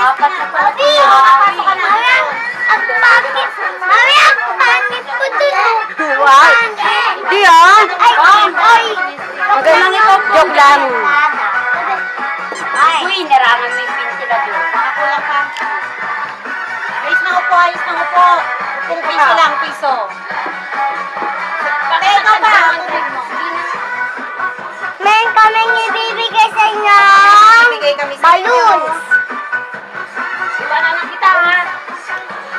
Apat na pala. Nakapasok ka na. Ang pangit. Mami, ang pangit po dun. Wow. Di ah. Ay. Ang galing ito. Joke lang. Uy, narangan mo yung ventilador. Nakakulang ka. Ayos na upo, ayos na upo. Kung piso lang, piso. Bakit ikaw ba? Meron kaming ibibigay sa inyo. Ibibigay kami sa inyo. Balloons. Iwanan lang kita, ha?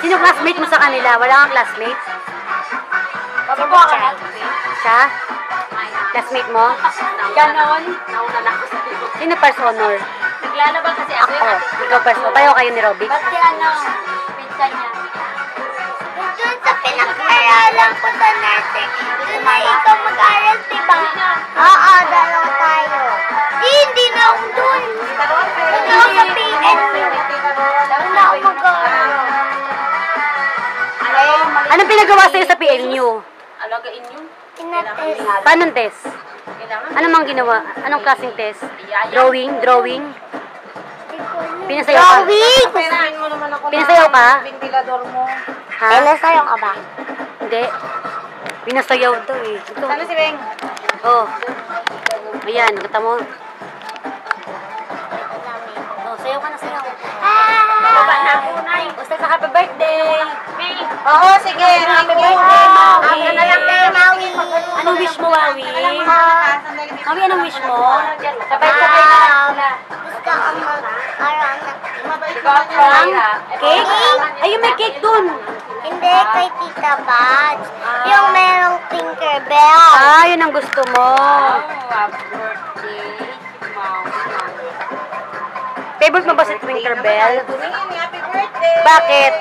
Sino classmate mo sa kanila? Wala kang classmate? Babawa ka na. Siya? Classmate mo? Ganon. Nauna na ako sa iyo. Sino first honor? Naglalaban kasi ako. Ako. Ikaw first honor. Tayo kayo ni Robic. Ba't si pinsan niya? Doon sa pinag-aaralan ko sa nursing. Doon na ikaw mag-aaral, diba? Oo, dalawa tayo. Hindi na ako doon. Doon ako sa PNU. Doon na ako mag-aaral. Anong pinagawa sa'yo sa PNU? Alagain yun. Pinatest. Paano test? Ano mang ginawa? Anong klaseng test? Drawing? Pinasayaw ka? Pinasayaw ka? Ventilador mo. Ha? Pinasayaw ka ba? Hindi. Pinasayaw to eh. Ito. Ano si Beng? Oh. Ayan, kata mo. Oh, sayaw ka na, sayaw. Baba na ako, Nay. Basta ka happy birthday. Oo, sige. Happy birthday, Maui. Ano na lang kayo, Maui? Anong wish mo, Wawi? Mawi, anong wish mo? Sabay-sabay na lang. Gusto ko mag-aral na. Cake? Ayun, may cake dun. Hindi, kay Tita Badge. Yung merong Tinkerbell. Ah, yun ang gusto mo. Happy birthday, Maui. Favorite mo ba si Tinkerbell? Happy birthday! Bakit?